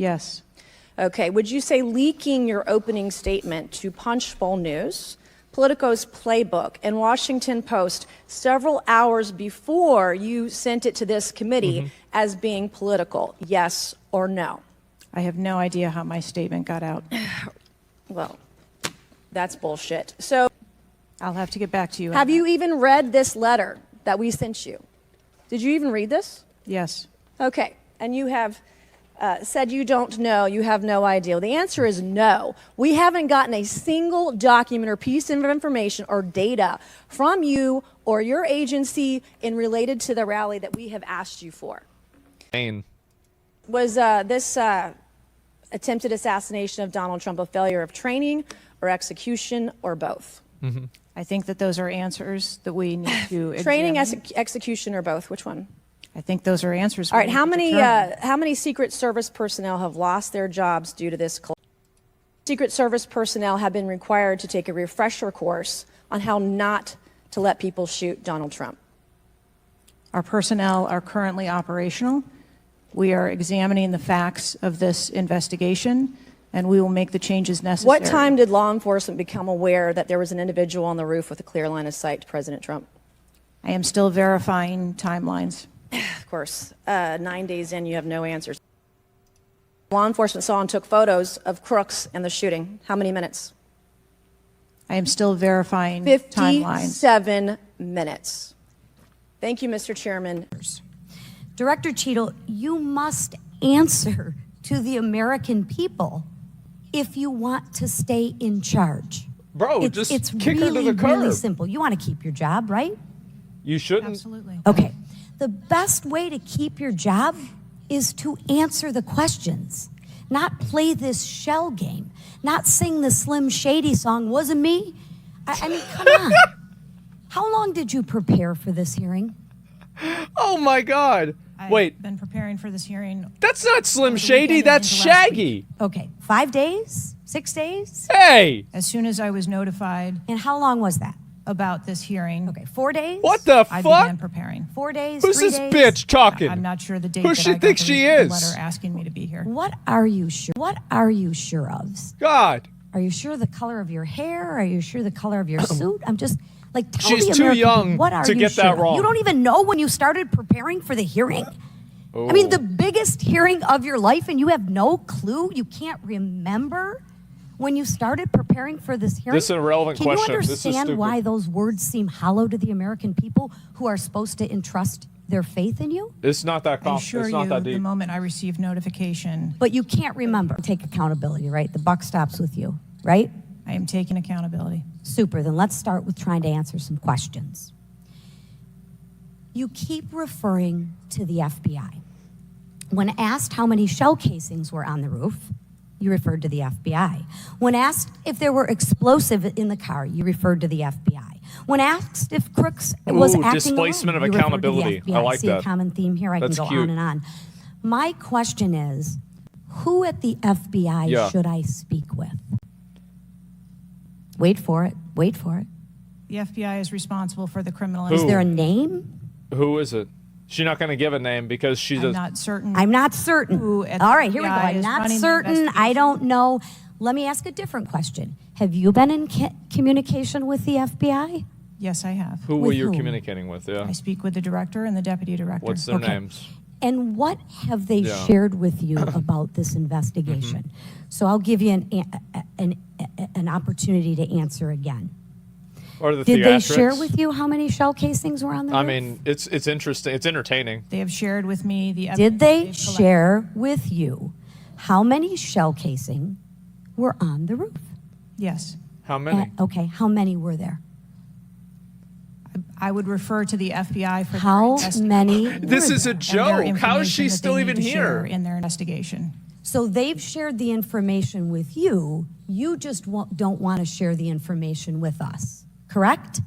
Yes. Okay, would you say leaking your opening statement to Punchbowl News, Politico's Playbook, and Washington Post several hours before you sent it to this committee as being political? Yes or no? I have no idea how my statement got out. Well, that's bullshit. So, I'll have to get back to you. have you even read this letter that we sent you? Did you even read this? Yes. Okay, and you have said you don't know, you have no idea. Well, the answer is no. We haven't gotten a single document or piece of information or data from you or your agency in related to the rally that we have asked you for. Was this attempted assassination of Donald Trump a failure of training or execution or both? I think that those are answers that we need to examine. Training, execution, or both? Which one? I think those are answers. All right. How many Secret Service personnel have lost their jobs due to this? Secret Service personnel have been required to take a refresher course on how not to let people shoot Donald Trump. Our personnel are currently operational. We are examining the facts of this investigation, and we will make the changes necessary. What time did law enforcement become aware that there was an individual on the roof with a clear line of sight to President Trump? I am still verifying timelines. Of course, 9 days in, you have no answers. Law enforcement saw and took photos of crooks in the shooting. How many minutes? I am still verifying timelines. 57 minutes. Thank you, Mr. Chairman. Director Cheatle, you must answer to the American people if you want to stay in charge. Bro, It's kick her to the curb. really simple. You want to keep your job, right? You shouldn't. Absolutely. Okay. The best way to keep your job is to answer the questions, not play this shell game, not sing the Slim Shady song, wasn't me. I mean, come on. How long did you prepare for this hearing? Oh my God. Wait, I've been preparing for this hearing. that's not Slim over the Shady, weekend and that's into last Shaggy. Okay, 5 days? 6 days? Hey, As soon as I was notified And how long was that? about this hearing, Okay, 4 days? what the I began fuck? preparing. 4 days? Who's 3 this days? bitch talking? I'm not sure the date Who that she I got thinks the, she the is? letter asking me to be here. What are you sure? What are you sure of? God. Are you sure the color of your hair? Are you sure the color of your suit? I'm just like, tell She's the too American young people, what are to you get sure that of? wrong. You don't even know when you started preparing for the hearing? I mean, the biggest hearing of your life, and you have no clue? You can't remember when you started preparing for this hearing? This is an irrelevant question. Can you This is understand stupid. why those words seem hollow to the American people who are supposed to entrust their faith in you? It's not that I comp. assure It's not you, that the deep. moment I received notification, But you can't remember. Take accountability, right? The buck stops with you, right? I am taking accountability. Super. Then let's start with trying to answer some questions. You keep referring to the FBI. When asked how many shell casings were on the roof, you referred to the FBI. When asked if there were explosives in the car, you referred to the FBI. When asked if Crooks was Ooh, acting displacement alone, of you referred to the accountability. FBI. I like See that. a common theme here? I That's can go cute. on and on. My question is, who at the FBI Yeah. should I speak with? Wait for it. Wait for it. The FBI is responsible for the criminal. Who? Is there a name? Who is it? She's not going to give a name because she's I'm a. not certain. I'm not certain. Who at All the right, here we go. FBI I'm is not running the certain. I investigation? don't know. Let me ask a different question. Have you been in communication with the FBI? Yes, I have. Who were with you whom? communicating with? Yeah. I speak with the director and the deputy director. What's their Okay. names? And what have they Yeah. shared with you about this investigation? So I'll give you an opportunity to answer again. Or the Did they theatrics? share with you how many shell casings were on the I roof? mean, it's interesting. It's entertaining. They have shared with me the evidence Did they they've collected. share with you how many shell casing were on the roof? Yes. How many? Okay, how many were there? I would refer to the FBI for How their many? This is a and their joke. How is information she that they still need even to share here? in their investigation? So they've shared the information with you. You just don't want to share the information with us, correct?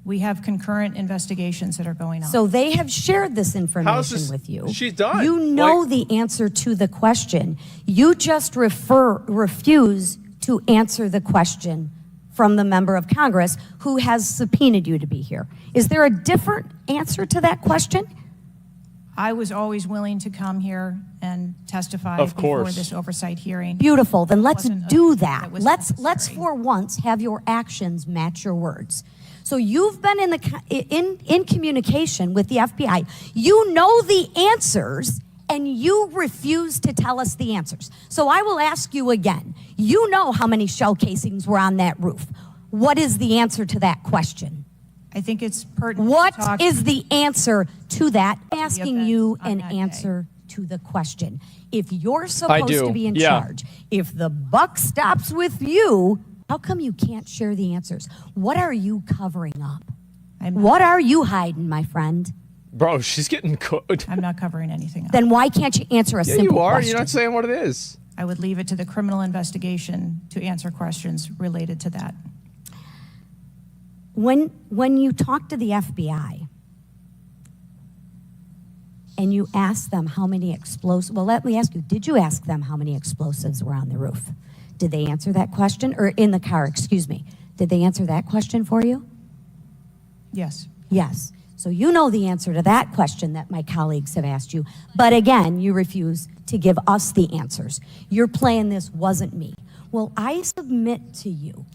We have concurrent investigations that are going on. So they have shared this information this- with you. she's done. You know Like- the answer to the question. You just refuse to answer the question from the member of Congress who has subpoenaed you to be here. Is there a different answer to that question? I was always willing to come here and testify Of before course. this oversight hearing. Beautiful. Then let's Wasn't a- do that that. was Let's necessary. for once have your actions match your words. So you've been in communication with the FBI. You know the answers, and you refuse to tell us the answers. So I will ask you again. You know how many shell casings were on that roof. What is the answer to that question? I think it's pertinent What to talk. is the answer to that? I'm asking events you on an that day. answer to the question. If you're supposed do, to be in yeah. charge, if the buck stops with you, how come you can't share the answers? What are you covering up? What are you hiding, my friend? Bro, she's getting cooked. I'm not covering anything up. Then why can't you answer a Yeah, simple you are. question? You're not saying what it is. I would leave it to the criminal investigation to answer questions related to that. When you talk to the FBI and you ask them how many explosives, well, let me ask you, did you ask them how many explosives were on the roof? Did they answer that question? Or in the car, excuse me. Did they answer that question for you? Yes. Yes. So you know the answer to that question that my colleagues have asked you. But again, you refuse to give us the answers. You're playing this wasn't me. Well, I submit to you,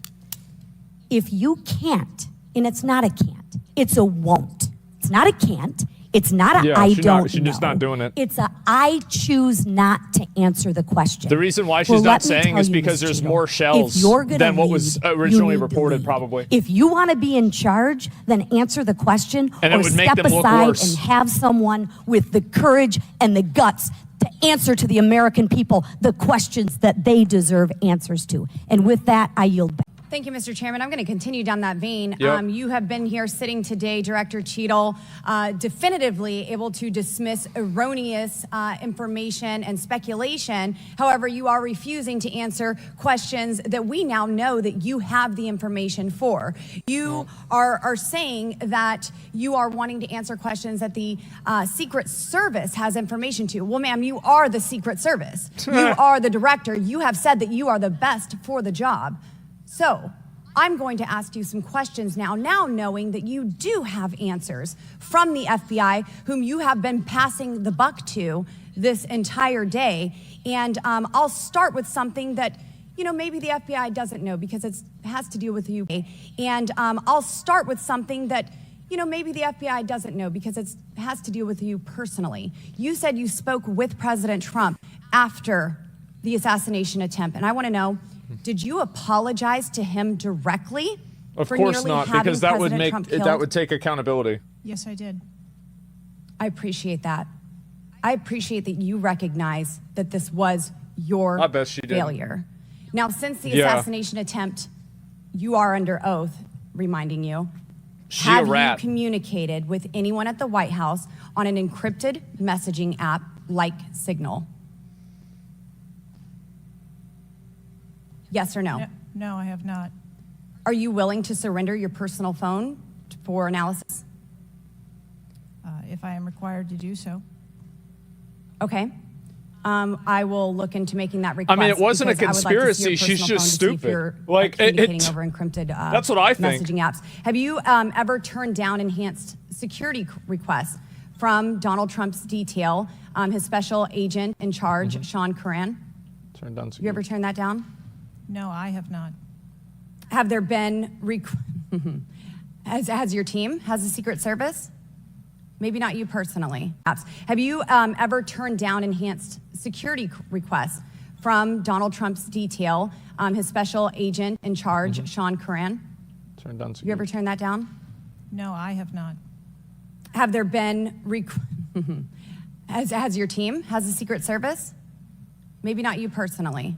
if you can't, and it's not a can't, it's a won't. It's not a can't. It's not a Yeah, I she's don't not- she's just know. not doing it. It's a I choose not to answer the question. The reason why she's Well, not let me saying tell is you, because Ms. there's Cheatle, more shells if you're gonna than what lead, was you originally need to reported, lead. probably. If you want to be in charge, then answer the question And it or would make step them look aside worse. and have someone with the courage and the guts to answer to the American people the questions that they deserve answers to. And with that, I yield back. Thank you, Mr. Chairman. I'm going to continue down that vein. Yep. You have been here sitting today, Director Cheatle, definitively able to dismiss erroneous information and speculation. However, you are refusing to answer questions that we now know that you have the information for. You are saying that you are wanting to answer questions that the Secret Service has information to. Well, ma'am, you are the Secret Service. You are the director. You have said that you are the best for the job. So I'm going to ask you some questions now knowing that you do have answers from the FBI, whom you have been passing the buck to this entire day. And I'll start with something that, maybe the FBI doesn't know because it has to do with you. And I'll start with something that, maybe the FBI doesn't know because it has to do with you personally. You said you spoke with President Trump after the assassination attempt. And I want to know, did you apologize to him directly? Of for course nearly not, having because that would President make Trump that killed? would take accountability. Yes, I did. I appreciate that. I appreciate that you recognize that this was your I bet she did. failure. Now, since the Yeah. assassination attempt, you are under oath, reminding you. She a Have you rat. communicated with anyone at the White House on an encrypted messaging app like Signal? Yes or no? No, I have not. Are you willing to surrender your personal phone for analysis? If I am required to do so. Okay. I will look into making that request. it wasn't a because I would like to see conspiracy. your She's personal just phone to see if stupid. you're, Like, communicating it- over encrypted That's what I think. messaging apps. Have you ever turned down enhanced security requests from Donald Trump's detail, his special agent in charge, Mm-hmm. Sean Curran? Turn down. You ever turned that down? No, I have not. Have there been has your team, has the Secret Service? Maybe not you personally. Have you ever turned down enhanced security requests from Donald Trump's detail, his special agent in charge, Mm-hmm. Sean Curran? Turn down. You ever turned that down? No, I have not. Have there been has your team, has the Secret Service? Maybe not you personally.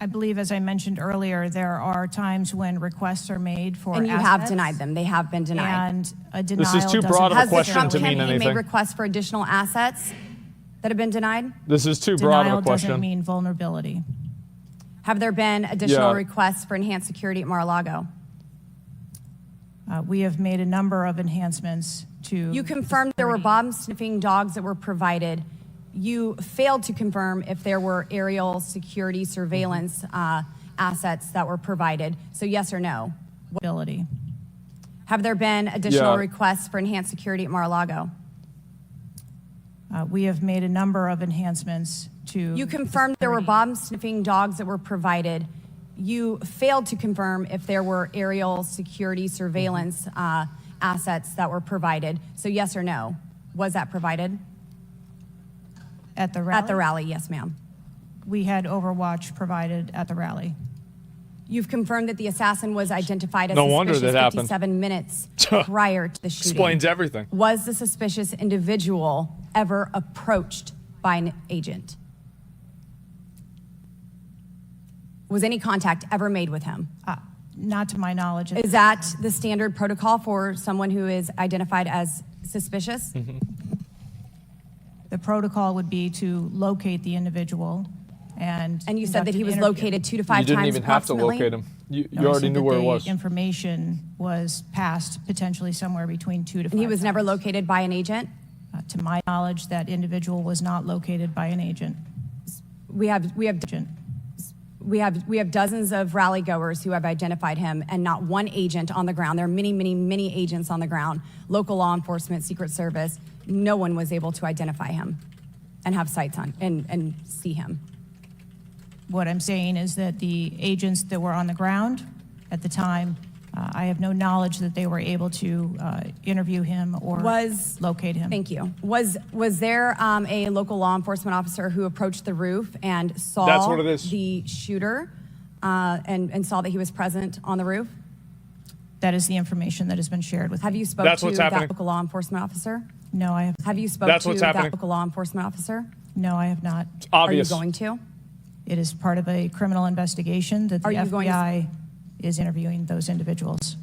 I believe, as I mentioned earlier, there are times when requests are made for And you have assets, denied them. They have been denied. And a denial too doesn't broad of a Has the question Trump to mean campaign made anything. requests for additional assets that have been denied? This is too broad Denial of a question. doesn't mean vulnerability. Have there been additional Yeah. requests for enhanced security at Mar-a-Lago? We have made a number of enhancements to. You confirmed there were bomb-sniffing dogs that were provided. You failed to confirm if there were aerial security surveillance assets that were provided. So yes or no? Vulnerability. Have there been additional Yeah. requests for enhanced security at Mar-a-Lago? We have made a number of enhancements to. You confirmed there were bomb-sniffing dogs that were provided. You failed to confirm if there were aerial security surveillance assets that were provided. So yes or no, was that provided? At the rally? At the rally, yes, ma'am. We had Overwatch provided at the rally. You've confirmed that the assassin was identified as No wonder suspicious that happened. 57 minutes prior to the shooting. Explains everything. Was the suspicious individual ever approached by an agent? Was any contact ever made with him? Not to my knowledge. Is that the standard protocol for someone who is identified as suspicious? The protocol would be to locate the individual and. And you said that conduct he an was interview. located 2 to 5 You didn't times even have to approximately? locate him. You No, I already said knew that where it the was. information was passed potentially somewhere between 2 to 5 And he was never times. located by an agent? To my knowledge, that individual was not located by an agent. Agent. We have dozens of rally goers who have identified him and not one agent on the ground. There are many, many, many agents on the ground, local law enforcement, Secret Service. No one was able to identify him and have sights on and see him. What I'm saying is that the agents that were on the ground at the time, I have no knowledge that they were able to interview him or locate him. Thank you. Was there a local law enforcement officer who approached the roof and saw That's what it is. the shooter and saw that he was present on the roof? That is the information that has been shared with Have me. you spoke That's to what's that happening. local law enforcement officer? No, I have. Have you spoke That's to what's that happening. local law enforcement officer? No, I have not. Obvious. Are you going to? It is part of a criminal investigation that the Are you going to- FBI is interviewing those individuals.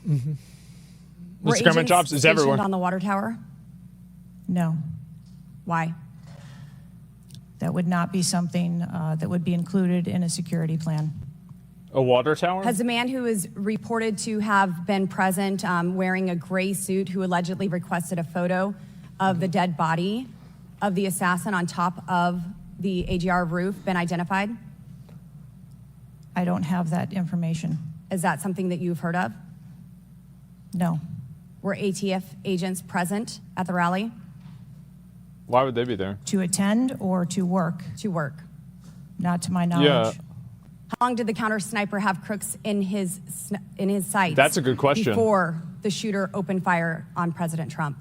Were Mr. Chairman, agents jobs is stationed everywhere. on the water tower? No, Why? that would not be something that would be included in a security plan. A water tower? Has the man who is reported to have been present wearing a gray suit who allegedly requested a photo of the dead body of the assassin on top of the AGR roof been identified? I don't have that information. Is that something that you've heard of? No, Were ATF agents present at the rally Why would they be there? to attend or to work, to work? not to my knowledge. Yeah. How long did the counter sniper have crooks in his sights? That's a good question. Before the shooter opened fire on President Trump.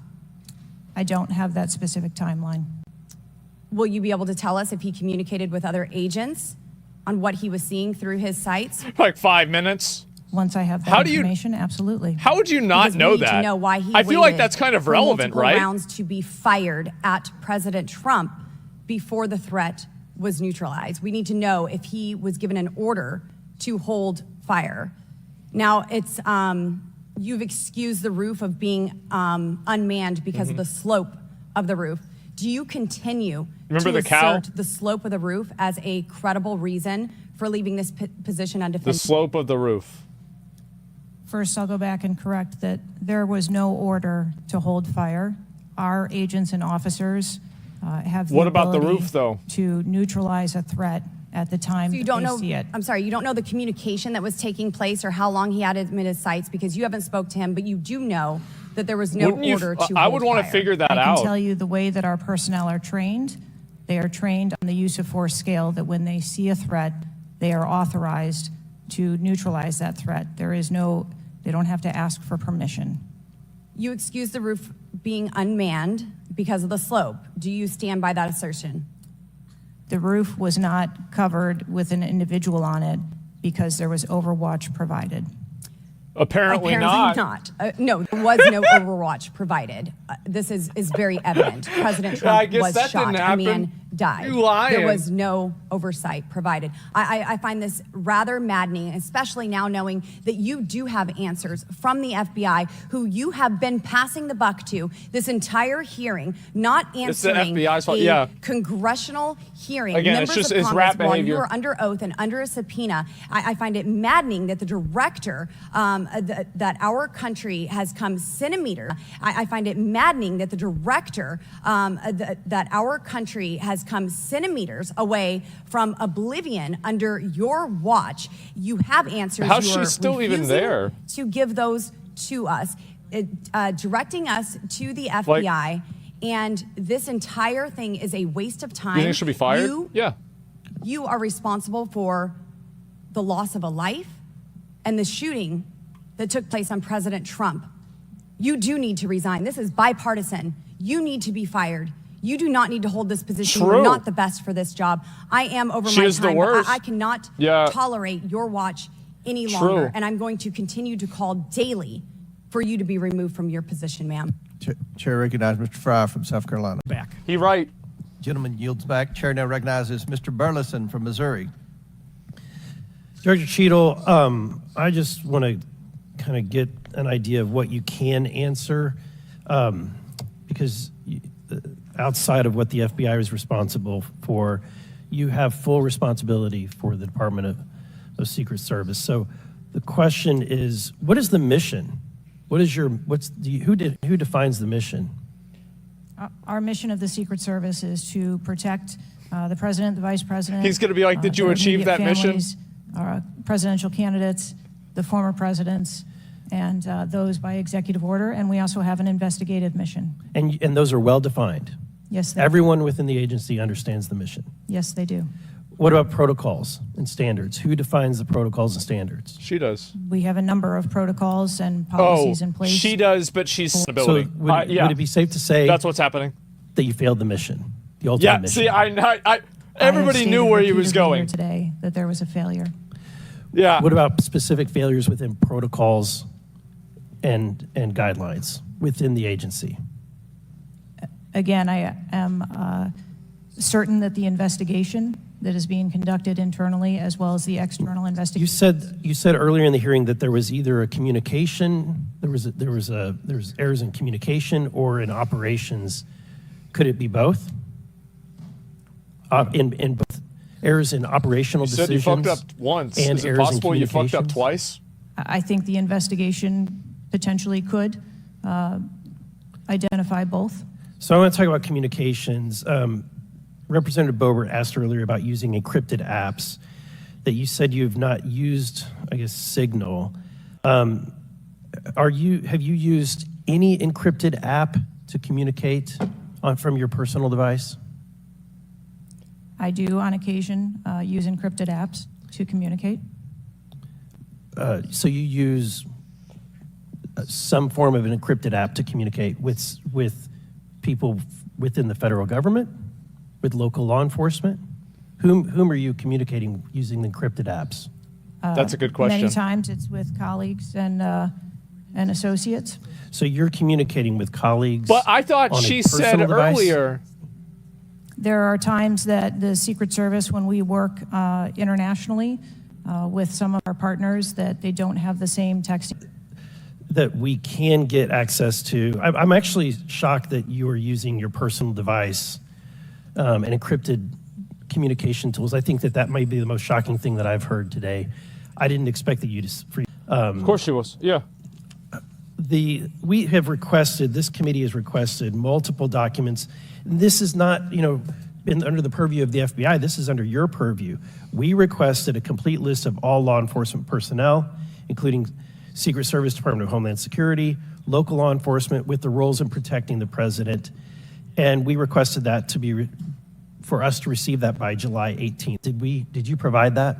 I don't have that specific timeline. Will you be able to tell us if he communicated with other agents on what he was seeing through his sights? Like 5 minutes? Once I have How that do you- information, absolutely. How would you not Because we know need that? to know why he I feel like waited that's kind of for relevant, multiple right? rounds to be fired at President Trump before the threat was neutralized. We need to know if he was given an order to hold fire. Now, it's you've excused the roof of being unmanned because Mm-hmm. of the slope of the roof. Do you continue Remember to the cow? assert the slope of the roof as a credible reason for leaving this position The undefended? slope of the roof. First, I'll go back and correct that there was no order to hold fire. Our agents and officers have the What about the ability roof, though? to neutralize a threat at the time So you that don't they know, see it. I'm sorry, you don't know the communication that was taking place or how long he had him in his sights because you haven't spoke to him, but you do know that there was no Wouldn't you- order to I hold would want to fire. figure that I can out. tell you the way that our personnel are trained. They are trained on the use of force scale, that when they see a threat, they are authorized to neutralize that threat. They don't have to ask for permission. You excuse the roof being unmanned because of the slope. Do you stand by that assertion? The roof was not covered with an individual on it because there was overwatch provided. Apparently not. No, there was no Overwatch provided. This is very evident. President Trump I guess was that shot. didn't A man happen. died. You lying. There was no oversight provided. I find this rather maddening, especially now knowing that you do have answers from the FBI, who you have been passing the buck to this entire hearing, not It's the answering FBI's fault, a yeah. congressional hearing. Again, Members it's just- of it's Congress, rat while you behavior. are under oath and under a subpoena, I find it maddening that the director, that our country has come centimeters. I find it maddening that the director, that our country has come centimeters away from oblivion under your watch. You have answers. How's You she are still even refusing there? to give those to us, directing us to the FBI And this entire thing is a waste of time. You think she should be fired? Yeah. You are responsible for the loss of a life and the shooting that took place on President Trump. You do need to resign. This is bipartisan. You need to be fired. You do not need to hold this position. True. You're not the best for this job. I am over She my is the time. worst. I cannot Yeah. tolerate your watch any True. longer. And I'm going to continue to call daily for you to be removed from your position, ma'am. Chair recognizes Mr. Fry from South Carolina. Back. He right. Gentleman yields back. Chair now recognizes Mr. Burleson from Missouri. Director Cheatle, I just want to kind of get an idea of what you can answer, because outside of what the FBI is responsible for, you have full responsibility for the Department of Secret Service. So the question is, what is the mission? Who defines the mission? Our mission of the Secret Service is to protect the president, the vice president. He's gonna be like, did you their achieve immediate that mission? families, presidential candidates, the former presidents, and those by executive order. And we also have an investigative mission. And those are well defined. Yes, they Everyone within the agency understands the mission. Yes, they do. What about protocols and standards? Who defines the protocols and standards? She does. We have a number of protocols and Oh, policies in place. she does, but she's So ability. would it be safe to say That's what's happening. that you failed the mission, the ultimate Yeah. mission? See, I everybody have knew stated where he was repeatedly here going. today that there was a failure. Yeah. What about specific failures within protocols and guidelines within the agency? Again, I am certain that the investigation that is being conducted internally as well as the external You investigation. said earlier in the hearing that there was either a communication, there was errors in communication or in operations. Could it be both? In both errors in operational You said decisions. you fucked up once. and Is it errors in possible you fucked up communications? twice? I think the investigation potentially could identify both. So I want to talk about communications. Representative Boebert asked earlier about using encrypted apps, that you said you have not used, I guess, Signal. Have you used any encrypted app to communicate from your personal device? I do on occasion use encrypted apps to communicate. So you use some form of an encrypted app to communicate with people within the federal government, with local law enforcement? Whom are you communicating using encrypted apps? That's a good question. Many times it's with colleagues and associates. So you're communicating with colleagues. But I thought on a she said personal device? earlier. There are times that the Secret Service, when we work internationally with some of our partners, that they don't have the same texting. That we can get access to. I'm actually shocked that you are using your personal device and encrypted communication tools. I think that might be the most shocking thing that I've heard today. I didn't expect that you to. Of course she was. Yeah. We have requested, this committee has requested multiple documents. This is not, under the purview of the FBI. This is under your purview. We requested a complete list of all law enforcement personnel, including Secret Service, Department of Homeland Security, local law enforcement with the roles in protecting the president. And we requested that to be, for us to receive that by July 18th. Did you provide that?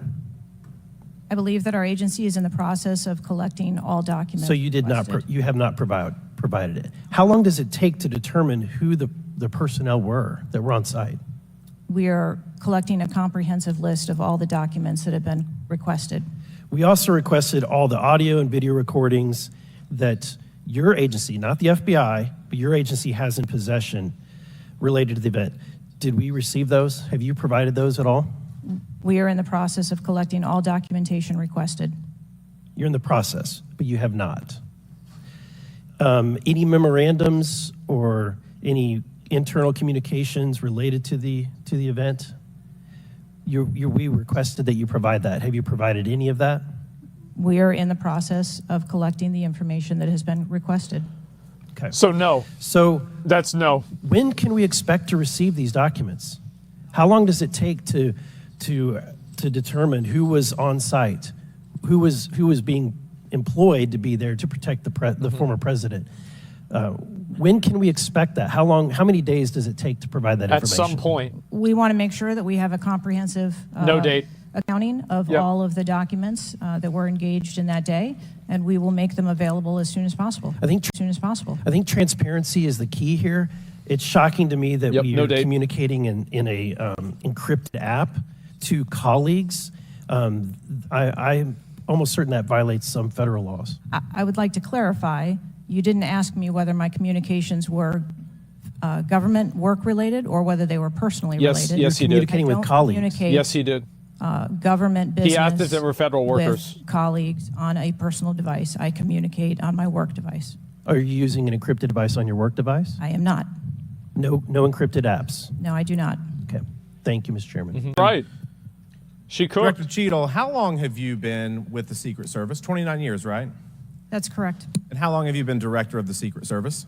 I believe that our agency is in the process of collecting all documents. So you did not, requested. you have not provided it. How long does it take to determine who the personnel were that were on site? We are collecting a comprehensive list of all the documents that have been requested. We also requested all the audio and video recordings that your agency, not the FBI, but your agency has in possession related to the event. Did we receive those? Have you provided those at all? We are in the process of collecting all documentation requested. You're in the process, but you have not. Any memorandums or any internal communications related to the event? We requested that you provide that. Have you provided any of that? We are in the process of collecting the information that has been requested. Okay. So no. So That's no. when can we expect to receive these documents? How long does it take to determine who was on site, who was being employed to be there to protect the former president? When can we expect that? How many days does it take to provide that At information? some point. We want to make sure that we have a comprehensive No date. accounting of Yep. all of the documents that were engaged in that day, and we will make them available as soon as possible. I think As soon as possible. I think transparency is the key here. It's shocking to me that Yep, we no are date. communicating in a encrypted app to colleagues. I'm almost certain that violates some federal laws. I would like to clarify, you didn't ask me whether my communications were government work-related or whether they were personally Yes, related. yes, he did. Communicating I with don't colleagues. communicate, Yes, he did. government business. He asked if they were federal workers. With colleagues on a personal device. I communicate on my work device. Are you using an encrypted device on your work device? I am not. No encrypted apps. No, I do not. Okay. Thank you, Mr. Chairman. Right. She cooked. Director Cheatle, how long have you been with the Secret Service? 29 years, right? That's correct. And how long have you been director of the Secret Service?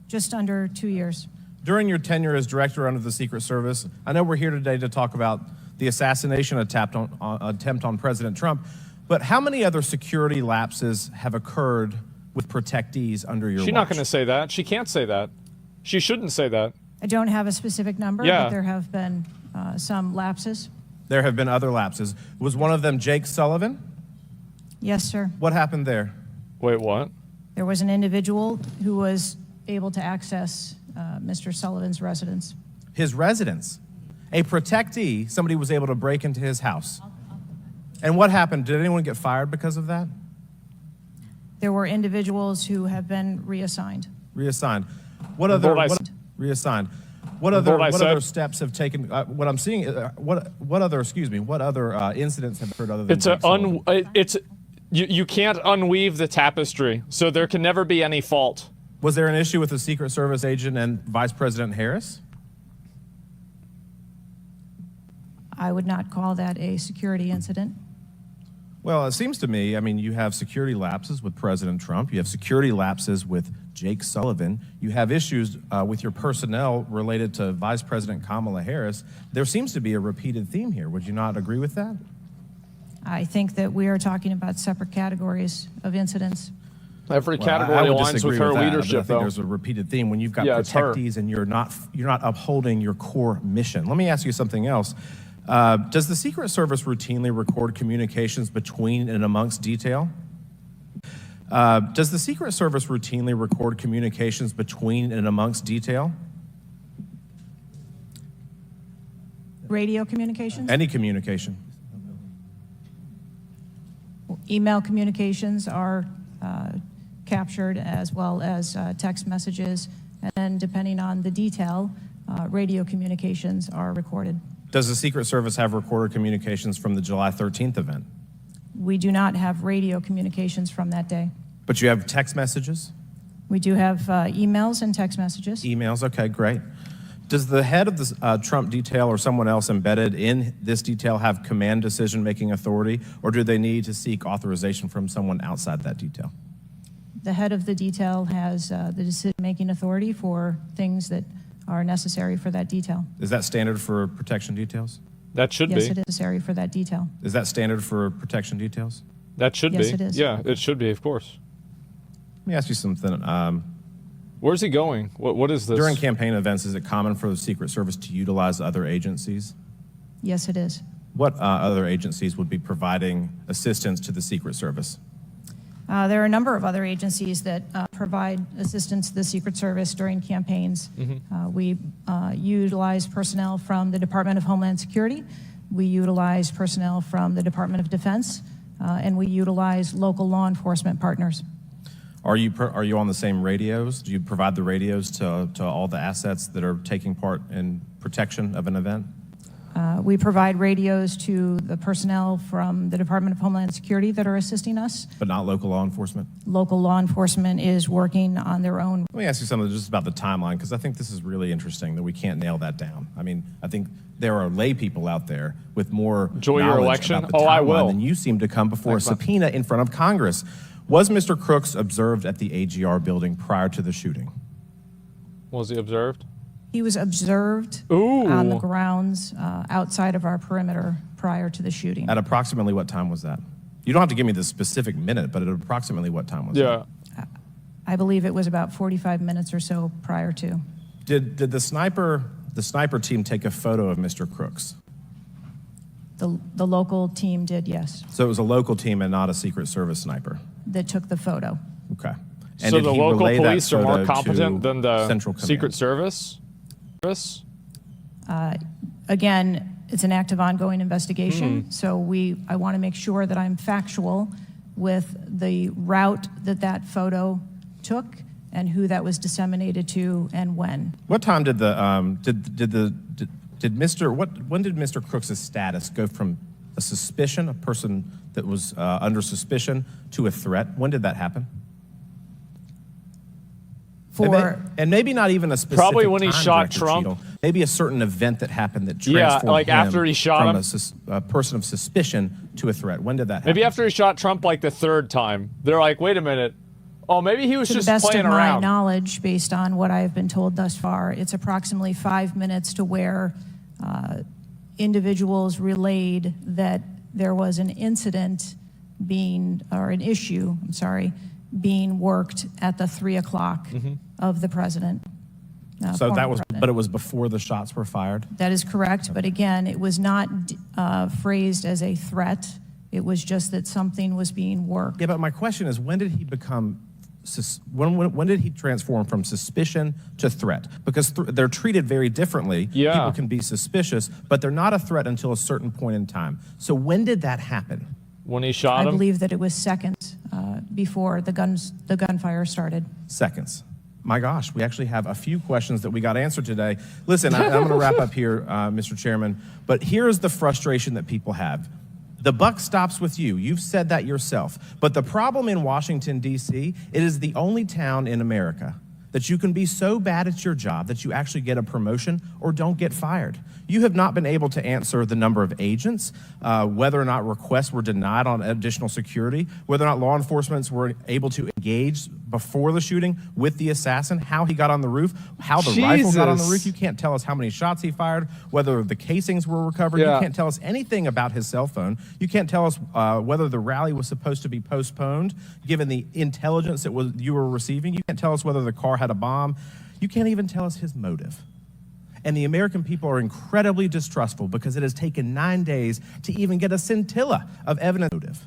Just under 2 years. During your tenure as director under the Secret Service, I know we're here today to talk about the assassination attempt on President Trump, but how many other security lapses have occurred with protectees under your She's watch? not going to say that. She can't say that. She shouldn't say that. I don't have a specific number, Yeah. but there have been some lapses. There have been other lapses. Was one of them Jake Sullivan? Yes, sir. What happened there? Wait, what? There was an individual who was able to access Mr. Sullivan's residence. His residence. A protectee, somebody was able to break into his house. And what happened? Did anyone get fired because of that? There were individuals who have been reassigned. Reassigned. What other? Board I What, said. reassigned. What Board I other said. steps have taken? What I'm seeing. What other? Excuse me. What other incidents have occurred other than? It's Jake Sullivan? you can't unweave the tapestry, so there can never be any fault. Was there an issue with the Secret Service agent and Vice President Harris? I would not call that a security incident. Well, it seems to me, I mean, you have security lapses with President Trump. You have security lapses with Jake Sullivan. You have issues with your personnel related to Vice President Kamala Harris. There seems to be a repeated theme here. Would you not agree with that? I think that we are talking about separate categories of incidents. Every Well, category I would aligns disagree with her that, but leadership, I think though. there's a repeated theme when you've got Yeah, it's her. protectees and you're not upholding your core mission. Let me ask you something else. Does the Secret Service routinely record communications between and amongst detail? Does the Secret Service routinely record communications between and amongst detail? Radio communications? Any communication? Email communications are captured, as well as text messages, and then depending on the detail, radio communications are recorded. Does the Secret Service have recorded communications from the July 13th event? We do not have radio communications from that day. But you have text messages? We do have emails and text messages. Emails, okay, great. Does the head of the Trump detail or someone else embedded in this detail have command decision-making authority, or do they need to seek authorization from someone outside that detail? The head of the detail has the decision-making authority for things that are necessary for that detail. Is that standard for protection details? That should Yes, be. it is necessary for that detail. Is that standard for protection details? That should Yes, be. it is. Yeah, it should be, of course. Let me ask you something. Where's he going? What is this? During campaign events, is it common for the Secret Service to utilize other agencies? Yes, it is. What other agencies would be providing assistance to the Secret Service? There are a number of other agencies that provide assistance to the Secret Service during campaigns. We utilize personnel from the Department of Homeland Security. We utilize personnel from the Department of Defense, and we utilize local law enforcement partners. Are you on the same radios? Do you provide the radios to all the assets that are taking part in protection of an event? We provide radios to the personnel from the Department of Homeland Security that are assisting us. But not local law enforcement? Local law enforcement is working on their own. Let me ask you something just about the timeline, because I think this is really interesting that we can't nail that down. I mean, I think there are lay people out there with more Enjoy your knowledge election? about the Oh, I timeline will. than you seem to come before Thanks, a man. subpoena in front of Congress. Was Mr. Crooks observed at the AGR building prior to the shooting? Was he observed? He was observed Ooh. on the grounds outside of our perimeter prior to the shooting. At approximately what time was that? You don't have to give me the specific minute, but at approximately what time was that? Yeah. I believe it was about 45 minutes or so prior to. Did the sniper team take a photo of Mr. Crooks? The local team did, yes, So it was a local team and not a Secret Service sniper. that took the photo. Okay. So did the he local relay that police are more photo to competent than the Central Command? Secret Service? Again, it's an active ongoing investigation, so I want to make sure that I'm factual with the route that photo took and who that was disseminated to and when. What time did when did Mr. Crooks' status go from a suspicion, a person that was under suspicion, to a threat? When did that happen? And maybe not even a specific Probably when he time, shot Director Trump. Cheatle. Maybe a certain event that happened that Yeah, transformed like him after he shot from him. a person of suspicion to a threat. When did that happen? Maybe after he shot Trump like the third time. They're like, wait a minute. Oh, maybe he was To the just best playing of my around. knowledge, based on what I've been told thus far, it's approximately 5 minutes to where individuals relayed that there was an incident being worked at the 3 o'clock of the president. So former that was, president. but it was before the shots were fired? That is correct, but again, it was not phrased as a threat. It was just that something was being worked. Yeah, but my question is, when did he become, when did he transform from suspicion to threat? Because they're treated very differently. Yeah. People can be suspicious, but they're not a threat until a certain point in time. So when did that happen? When he shot I him? believe that it was seconds before the gunfire started. Seconds. My gosh, we actually have a few questions that we got answered today. Listen, I'm going to wrap up here, Mr. Chairman, but here's the frustration that people have. The buck stops with you. You've said that yourself. But the problem in Washington, D.C., it is the only town in America that you can be so bad at your job that you actually get a promotion or don't get fired. You have not been able to answer the number of agents, whether or not requests were denied on additional security, whether or not law enforcement were able to engage before the shooting with the assassin, how he got on the roof, how the rifle got on the roof. You can't tell us how many shots he fired, whether the casings were recovered. Yeah. You can't tell us anything about his cell phone. You can't tell us whether the rally was supposed to be postponed, given the intelligence that you were receiving. You can't tell us whether the car had a bomb. You can't even tell us his motive. And the American people are incredibly distrustful because it has taken 9 days to even get a scintilla of evidence.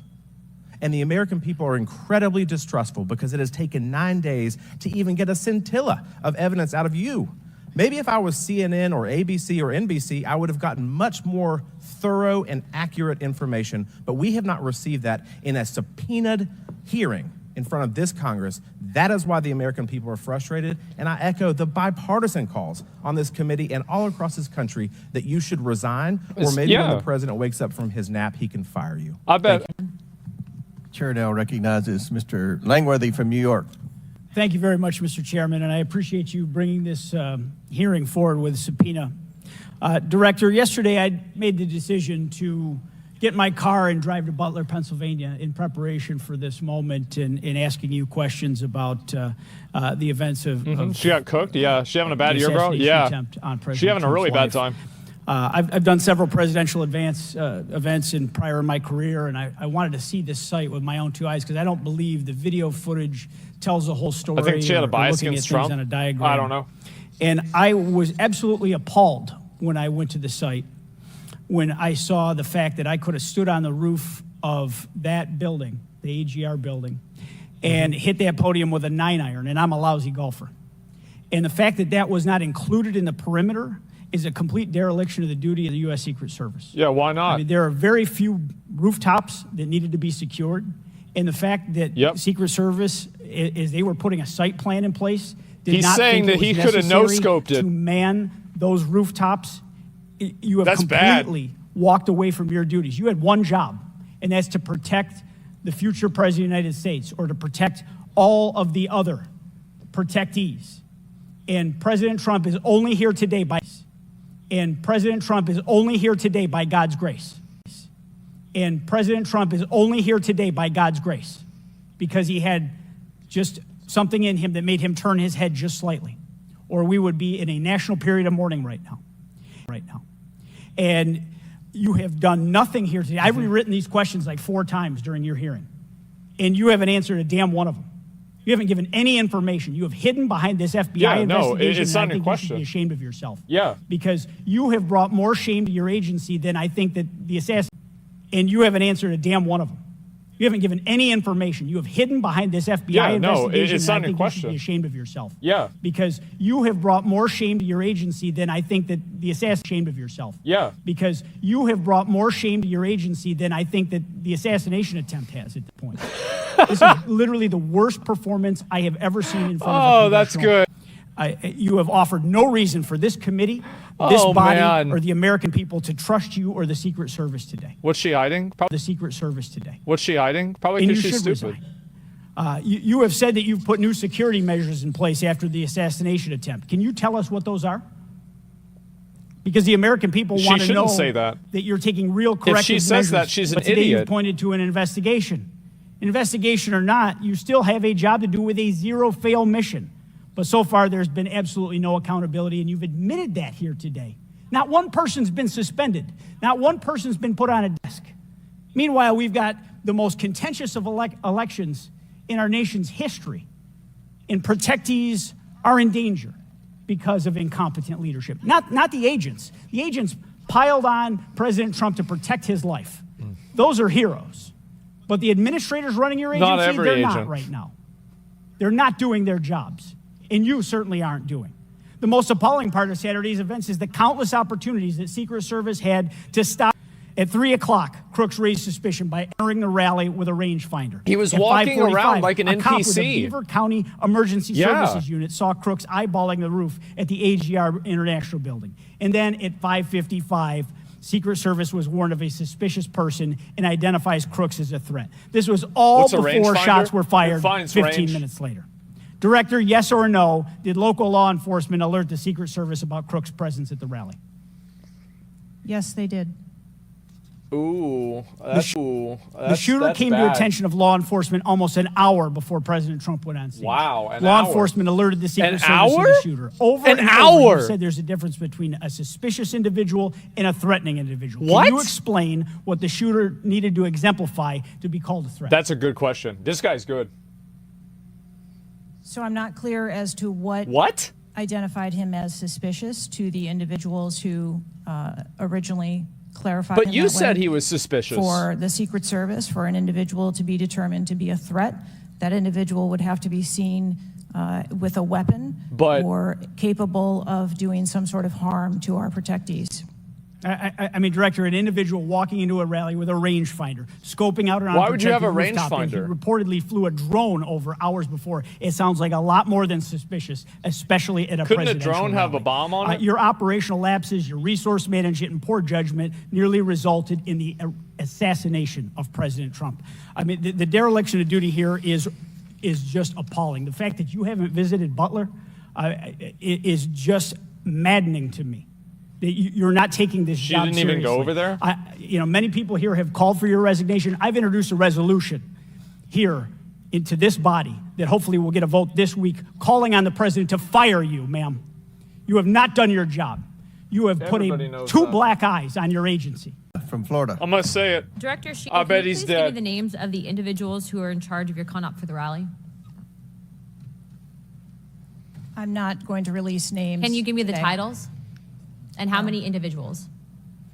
And the American people are incredibly distrustful because it has taken 9 days to even get a scintilla of evidence out of you. Maybe if I was CNN or ABC or NBC, I would have gotten much more thorough and accurate information, but we have not received that in a subpoenaed hearing in front of this Congress. That is why the American people are frustrated, and I echo the bipartisan calls on this committee and all across this country that you should resign, or maybe when the president wakes up from his nap, he can fire you. I bet. Chair now recognizes Mr. Langworthy from New York. Thank you very much, Mr. Chairman, and I appreciate you bringing this hearing forward with a subpoena. Director, yesterday I made the decision to get in my car and drive to Butler, Pennsylvania in preparation for this moment and asking you questions about the events of She got cooked? Yeah. She having a bad the year, bro? assassination Yeah. attempt on President She having a Trump's really bad wife. time. I've done several presidential events prior in my career, and I wanted to see this site with my own two eyes because I don't believe the video footage tells the whole story. I think she had a or bias looking against at things Trump. on a diagram. I don't know. And I was absolutely appalled when I went to the site, when I saw the fact that I could have stood on the roof of that building, the AGR building, and hit that podium with a 9-iron, and I'm a lousy golfer. And the fact that that was not included in the perimeter is a complete dereliction of the duty of the U.S. Secret Service. Yeah, why not? I mean, there are very few rooftops that needed to be secured, and the fact that Secret Service, as they were putting a site plan in place, did He's not saying think that it was he could have necessary no-scoped it. to man those rooftops. You have That's bad. completely walked away from your duties. You had one job, and that's to protect the future President of the United States or to protect all of the other protectees. And President Trump is only here today by God's grace. And President Trump is only here today by God's grace because he had just something in him that made him turn his head just slightly, or we would be in a national period of mourning right now. And you have done nothing here today. I've rewritten these questions like 4 times during your hearing, and you haven't answered a damn one of them. You haven't given any information. You have hidden behind this FBI Yeah, no, investigation. it's and not I your think you should question. be ashamed of yourself. Yeah. Because you have brought more shame to your agency than I think that the assassin, and you haven't answered a damn one of them. You haven't given any information. You have hidden behind this FBI Yeah, no, investigation. it's and I not your think you should question. be ashamed of yourself. Yeah. Because you have brought more shame to your agency than I think that the assassin ashamed of yourself. Yeah. Because you have brought more shame to your agency than I think that the assassination attempt has at this point. This is literally the worst performance I have ever seen in front of a Oh, that's congressional- good. You have offered no reason for this committee, this Oh, body, man. or the American people to trust you or the Secret Service today. What's she hiding? The Secret Service today. What's she hiding? Probably And you because she's should stupid. resign. You have said that you've put new security measures in place after the assassination attempt. Can you tell us what those are? Because the American people She want to shouldn't know say that. you're taking real corrective she says measures. that, she's an but today idiot. You've pointed to an investigation. Investigation or not, you still have a job to do with a zero-fail mission. But so far, there's been absolutely no accountability, and you've admitted that here today. Not one person's been suspended. Not one person's been put on a desk. Meanwhile, we've got the most contentious of elections in our nation's history, and protectees are in danger because of incompetent leadership. Not the agents. The agents piled on President Trump to protect his life. Those are heroes. But the administrators running your agency, Not every they're agent. not right now. They're not doing their jobs, and you certainly aren't doing. The most appalling part of Saturday's events is the countless opportunities that Secret Service had to stop. At 3 o'clock, Crooks raised suspicion by entering the rally with a rangefinder. He was At walking 5:45, around like an a cop with a NPC. Beaver County Emergency Yeah. Services Unit saw Crooks eyeballing the roof at the AGR International Building. And then at 5:55, Secret Service was warned of a suspicious person and identifies Crooks as a threat. This was all What's a before rangefinder? shots were fired It finds 15 range. minutes later. Director, yes or no, did local law enforcement alert the Secret Service about Crooks' presence at the rally? Yes, they did. Ooh, The shooter came to attention of law enforcement almost an hour before President Trump went on scene. Wow, an law hour. enforcement alerted the Secret An Service of hour? the shooter. Over An and hour? over, you said there's a difference between a suspicious individual and a threatening individual. What? Can you explain what the shooter needed to exemplify to be called a threat? That's a good question. This guy's good. So I'm not clear as to what What? identified him as suspicious to the individuals who originally clarified But him you that said way. he was suspicious. For the Secret Service, for an individual to be determined to be a threat, that individual would have to be seen with a weapon But- or capable of doing some sort of harm to our protectees. I mean, Director, an individual walking into a rally with a rangefinder, scoping out an Why would you have a unprotected rooftop, and he rangefinder? reportedly flew a drone over hours before. It sounds like a lot more than suspicious, especially at a Couldn't a presidential drone have a rally. bomb on it? Your operational lapses, your resource management, and poor judgment nearly resulted in the assassination of President Trump. I mean, the dereliction of duty here is just appalling. The fact that you haven't visited Butler is just maddening to me. That you're not taking this job didn't even go seriously. over there? Many people here have called for your resignation. I've introduced a resolution here into this body that hopefully will get a vote this week calling on the president to fire you, ma'am. You have not done your job. You have Everybody put knows two that. black eyes on your agency. From Florida. I'm gonna say it. Director Cheatle, I can bet you he's please give me dead. the names of the individuals who are in charge of your conduct for the rally? I'm not going to release names. Can you give me the today. titles? And how many individuals?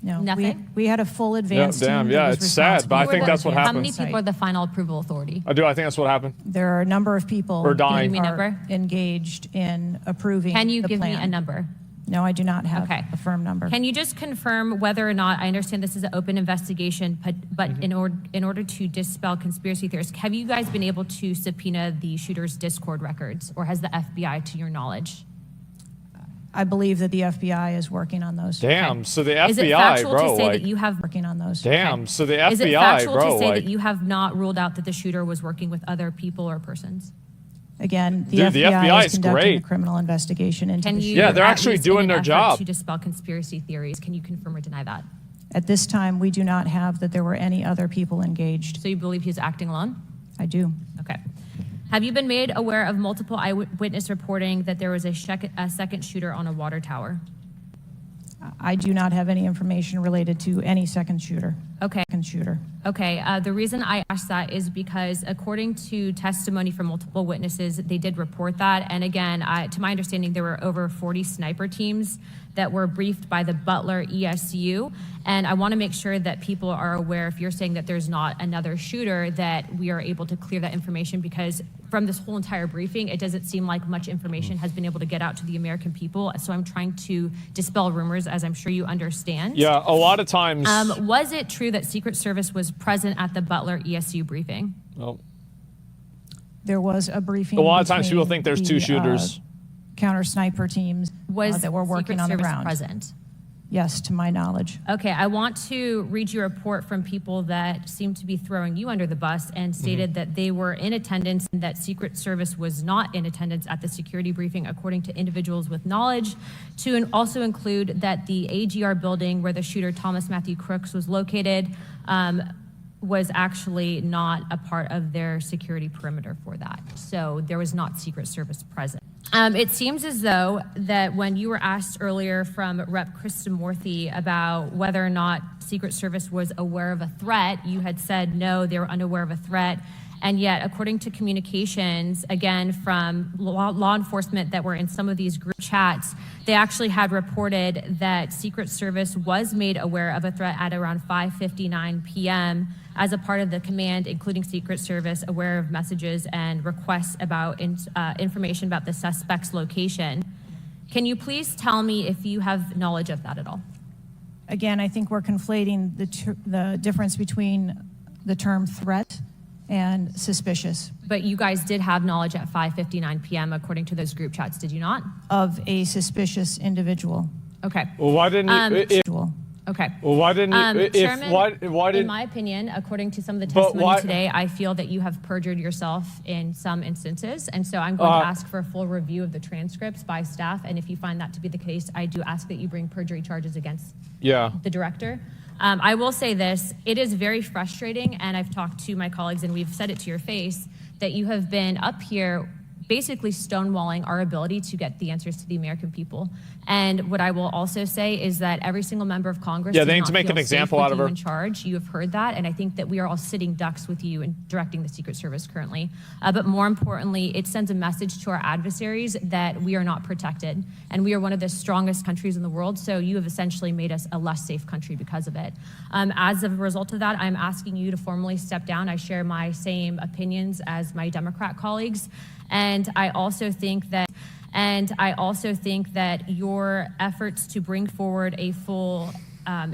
No. Nothing? We had a full advance damn, team. yeah, that was it's sad, but I responsible think for that's what the How many advance people are site. the final approval authority? I do. I think that's what happened. There are a number of people Or dying. who Give me a are number. engaged in approving Can you the give me plan. a number? No, I do not have Okay. a firm number. Can you just confirm whether or not, I understand this is an open investigation, but in order to dispel conspiracy theories, have you guys been able to subpoena the shooter's Discord records, or has the FBI, to your knowledge? I believe that the FBI is working on those. Damn. So the Is it FBI, factual bro. to say Like, that you have Working on those. damn. So the FBI, Is it factual bro. to say Like, that you have not ruled out that the shooter was working with other people or persons? Again, the Dude, the FBI FBI is is conducting great. a criminal investigation into Can the you? shooter. Yeah, they're at actually least doing in an their effort job. to dispel conspiracy theories, can you confirm or deny that? At this time, we do not have that there were any other people engaged. So you believe he's acting alone? I do. Okay. Have you been made aware of multiple eyewitness reporting that there was a second shooter on a water tower? I do not have any information related to any second shooter. Okay. Second shooter. Okay, the reason I asked that is because according to testimony from multiple witnesses, they did report that. And again, to my understanding, there were over 40 sniper teams that were briefed by the Butler ESU. And I want to make sure that people are aware, if you're saying that there's not another shooter, that we are able to clear that information, because from this whole entire briefing, it doesn't seem like much information has been able to get out to the American people. So I'm trying to dispel rumors, as I'm sure you understand. Yeah, a lot of times. Was it true that Secret Service was present at the Butler ESU briefing? Well, There was a briefing. a lot of times people between think there's the, two shooters. Counter sniper teams that were working Secret on the Service ground. present? Yes, to my knowledge. Okay, I want to read you a report from people that seem to be throwing you under the bus and stated that they were in attendance and that Secret Service was not in attendance at the security briefing, according to individuals with knowledge, to also include that the AGR building where the shooter Thomas Matthew Crooks was located was actually not a part of their security perimeter for that. So there was not Secret Service present. It seems as though that when you were asked earlier from Rep. Krishnamurthy about whether or not Secret Service was aware of a threat, you had said no, they were unaware of a threat. And yet, according to communications, again, from law enforcement that were in some of these group chats, they actually had reported that Secret Service was made aware of a threat at around 5:59 p.m. as a part of the command, including Secret Service, aware of messages and requests about information about the suspect's location. Can you please tell me if you have knowledge of that at all? Again, I think we're conflating the difference between the term threat and suspicious. But you guys did have knowledge at 5:59 p.m. according to those group chats, did you not? Of a suspicious individual. Okay. Well, why didn't you? Okay. Well, why didn't you? Chairman, why in didn't? my opinion, according to some of the But testimony why- today, I feel that you have perjured yourself in some instances. And so I'm going to ask for a full review of the transcripts by staff. And if you find that to be the case, I do ask that you bring perjury charges against the director. I will say this, it is very frustrating, and I've talked to my colleagues and we've said it to your face, that you have been up here basically stonewalling our ability to get the answers to the American people. And what I will also say is that every single member of Congress Yeah, does they need not to make feel an safe example with out of you her. in charge. You have heard that, and I think that we are all sitting ducks with you in directing the Secret Service currently. But more importantly, it sends a message to our adversaries that we are not protected, and we are one of the strongest countries in the world, so you have essentially made us a less safe country because of it. As a result of that, I'm asking you to formally step down. I share my same opinions as my Democrat colleagues, and I also think that your efforts to bring forward a full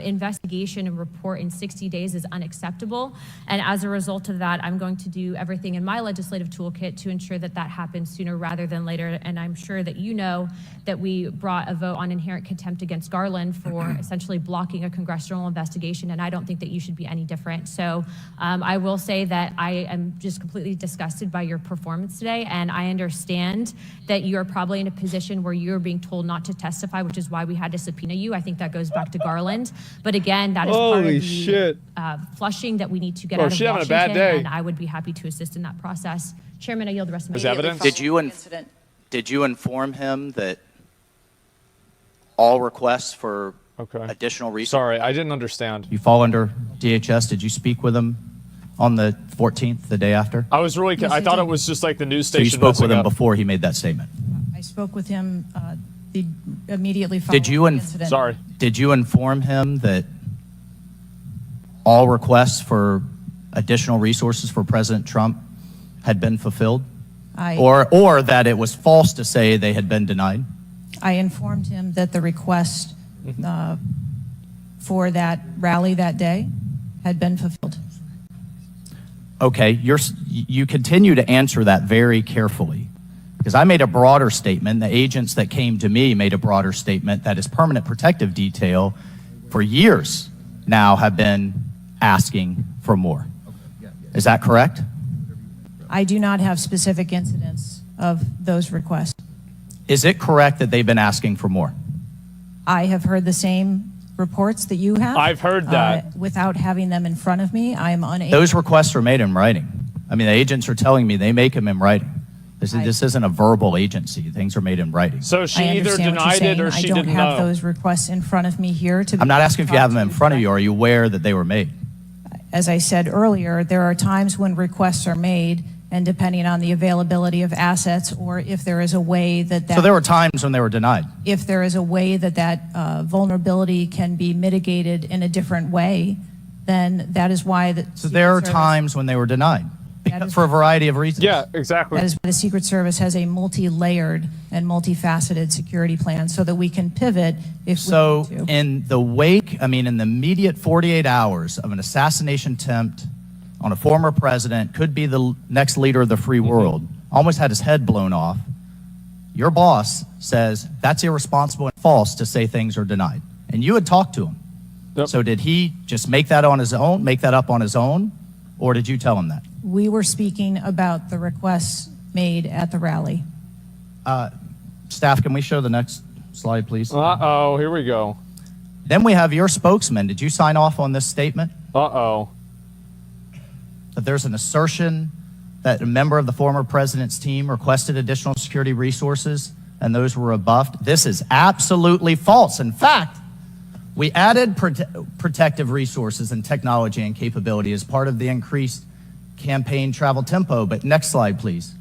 investigation and report in 60 days is unacceptable. And as a result of that, I'm going to do everything in my legislative toolkit to ensure that that happens sooner rather than later. And I'm sure that you know that we brought a vote on inherent contempt against Garland for essentially blocking a congressional investigation. And I don't think that you should be any different. So I will say that I am just completely disgusted by your performance today. And I understand that you're probably in a position where you're being told not to testify, which is why we had to subpoena you. I think that goes back to Garland. But again, that is part of the flushing that we need to get out of she's having Washington, a bad day. and I would be happy to assist in that process. Chairman, I yield the rest of my Is time. evidence? Did you inform him that all requests for additional resources? Sorry, I didn't understand. You fall under DHS. Did you speak with him on the 14th, the day after? I was really. Yes, I I thought did. it was just like the news So you station. spoke with messing him up. before he made that statement. I spoke with him immediately following Did you the and incident. Sorry. Did you inform him that all requests for additional resources for President Trump had been fulfilled, or that it was false to say they had been denied? I informed him that the request for that rally that day had been fulfilled. Okay, you continue to answer that very carefully, because I made a broader statement. The agents that came to me made a broader statement that his permanent protective detail for years now have been asking for more. Is that correct? I do not have specific incidents of those requests. Is it correct that they've been asking for more? I have heard the same reports that you have. I've heard that. Without having them in front of me, I am unable. Those requests are made in writing. I mean, the agents are telling me they make them in writing. This isn't a verbal agency. Things are made in writing. So she I either understand what you're denied it or saying. she I don't didn't have know. those requests in front of me here. I'm not asking if you have them in front of you. Are you aware that they were made? As I said earlier, there are times when requests are made, and depending on the availability of assets, or if there is a way that So there were times when they were denied. if there is a way that vulnerability can be mitigated in a different way, then that is why So there are times when they were denied for a variety of reasons. Yeah, exactly. That is why the Secret Service has a multi-layered and multifaceted security plan so that we can pivot if So we need to. in the wake, in the immediate 48 hours of an assassination attempt on a former president, could be the next leader of the free world, almost had his head blown off, your boss says that's irresponsible and false to say things are denied. And you had talked to him. Yep. So did he just make that up on his own, or did you tell him that? We were speaking about the requests made at the rally. Staff, can we show the next slide, please? Uh-oh, here we go. Then we have your spokesman. Did you sign off on this statement? Uh-oh. That there's an assertion that a member of the former president's team requested additional security resources and those were rebuffed? This is absolutely false. In fact, we added protective resources and technology and capability as part of the increased campaign travel tempo. But next slide, please.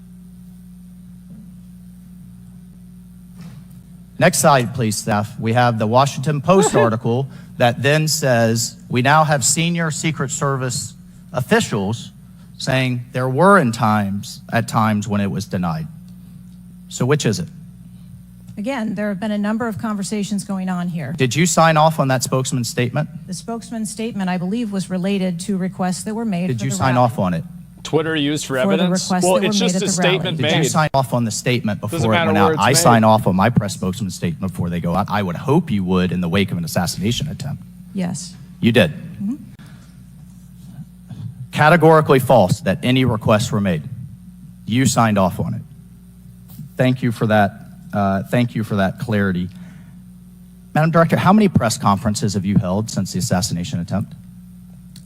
Next slide, please, staff. We have the Washington Post article that then says we now have senior Secret Service officials saying there were at times when it was denied. So which is it? Again, there have been a number of conversations going on here. Did you sign off on that spokesman's statement? The spokesman's statement, I believe, was related to requests that were made. Did for you the sign rally. off on it? Twitter used for the evidence? requests Well, that were it's made just at a the rally. statement Did you made. sign off on the statement Doesn't before it matter went where out? it's I made. sign off on my press spokesman's statement before they go out. I would hope you would in the wake of an assassination attempt. Yes. You did. Categorically false that any requests were made. You signed off on it. Thank you for that. Thank you for that clarity. Madam Director, how many press conferences have you held since the assassination attempt?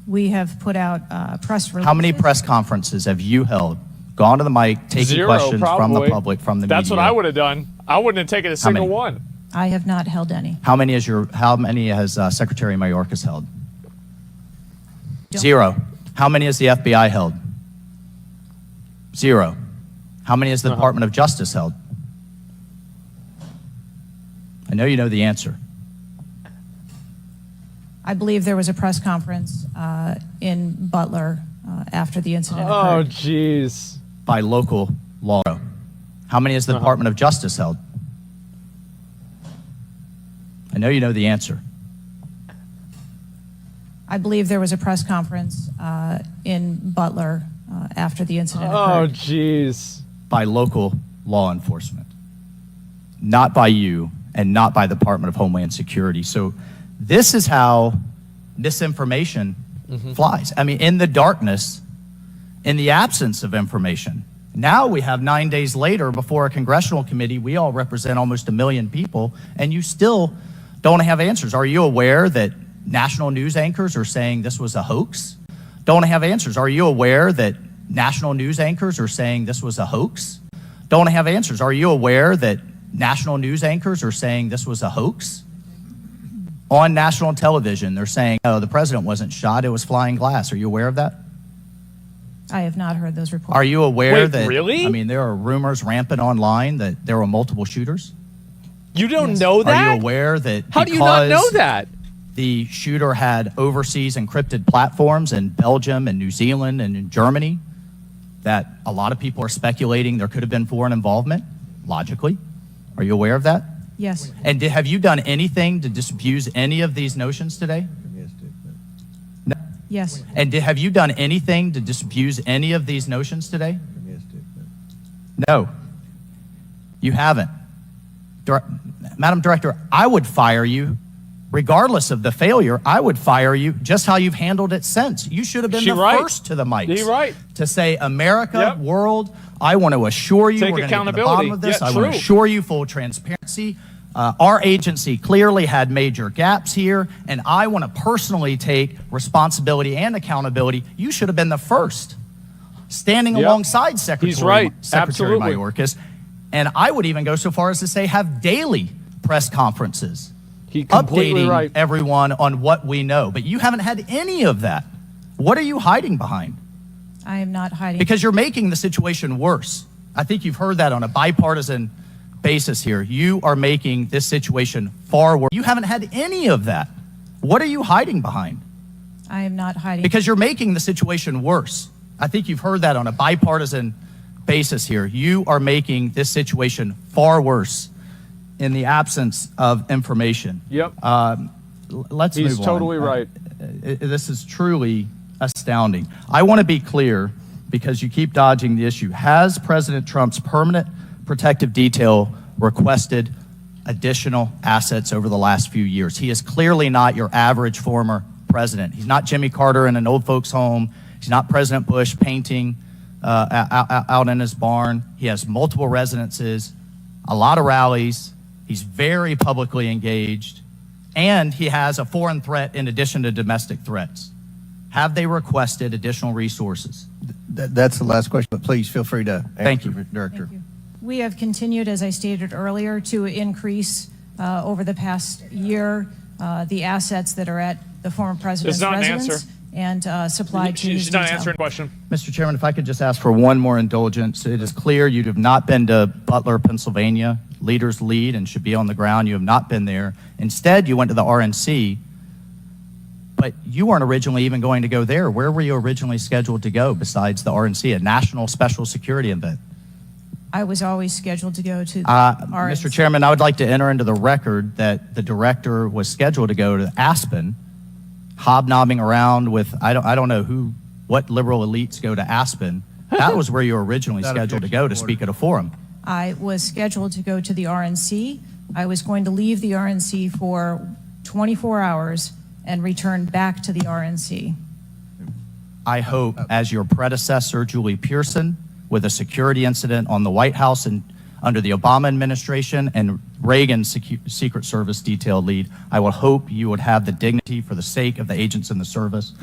We have put out press releases. How many press conferences have you held? Gone to the mic, taking Zero, questions from the probably. public, from the media. That's what I would have done. I wouldn't have taken a single many? one. I have not held any. How many has Secretary Mayorkas held? Don't- 0. How many has the FBI held? 0. How many has the Department of Justice held? I know you know the answer. I believe there was a press conference in Butler after the incident Oh, occurred. jeez. By local law. How many has the Department of Justice held? I know you know the answer. I believe there was a press conference in Butler after the incident Oh, occurred. jeez. By local law enforcement. Not by you and not by the Department of Homeland Security. So this is how misinformation flies. In the darkness, in the absence of information. Now we have 9 days later before a congressional committee, we all represent almost 1 million people, and you still don't have answers. Are you aware that national news anchors are saying this was a hoax? Don't have answers. Are you aware that national news anchors are saying this was a hoax? Don't have answers. Are you aware that national news anchors are saying this was a hoax? On national television, they're saying, oh, the president wasn't shot, it was flying glass. Are you aware of that? I have not heard those reports. Are you aware Wait, that, really? there are rumors rampant online that there were multiple shooters? You don't know that? Are you aware that How do you not know because that? the shooter had overseas encrypted platforms in Belgium and New Zealand and in Germany, that a lot of people are speculating there could have been foreign involvement, logically? Are you aware of that? Yes. And have you done anything to disabuse any of these notions today? No. Yes. And have you done anything to disabuse any of these notions today? No. You haven't. Madam Director, I would fire you. Regardless of the failure, I would fire you just how you've handled it since. You should have been She the right. first to the mics She right. to say, America, Yep. world, I want to assure you Take we're going to get to the accountability. bottom of this. Yeah, I want to true. assure you full transparency. Our agency clearly had major gaps here, and I want to personally take responsibility and accountability. You should have been the first. standing Yep. alongside Secretary, He's right. Secretary Absolutely. Mayorkas. And I would even go so far as to say have daily press conferences, He completely updating right. everyone on what we know. But you haven't had any of that. What are you hiding behind? I am not hiding. Because you're making the situation worse. I think you've heard that on a bipartisan basis here. You are making this situation far worse. You haven't had any of that. What are you hiding behind? I am not hiding. Because you're making the situation worse. I think you've heard that on a bipartisan basis here. You are making this situation far worse in the absence of information. Yep. Let's He's move on. totally right. This is truly astounding. I want to be clear because you keep dodging the issue. Has President Trump's permanent protective detail requested additional assets over the last few years? He is clearly not your average former president. He's not Jimmy Carter in an old folks' home. He's not President Bush painting out in his barn. He has multiple residences, a lot of rallies. He's very publicly engaged, and he has a foreign threat in addition to domestic threats. Have they requested additional resources? That's the last question, but please feel free to answer, Thank you. Director. Thank you. We have continued, as I stated earlier, to increase over the past year the assets that are at the former president's not an residence answer. and supplied to his She's not detail. answering the question. Mr. Chairman, if I could just ask for one more indulgence. It is clear you have not been to Butler, Pennsylvania. Leaders lead and should be on the ground. You have not been there. Instead, you went to the RNC, but you weren't originally even going to go there. Where were you originally scheduled to go besides the RNC, a national special security event? I was always scheduled to go to the RNC. Mr. Chairman, I would like to enter into the record that the director was scheduled to go to Aspen, hobnobbing around with, I don't know what liberal elites go to Aspen. That was where you were originally Without scheduled to objection, go to order. speak at a forum. I was scheduled to go to the RNC. I was going to leave the RNC for 24 hours and return back to the RNC. I hope, as your predecessor, Julie Pearson, with a security incident on the White House and under the Obama administration and Reagan's Secret Service detail lead, I would hope you would have the dignity for the sake of the agents in the service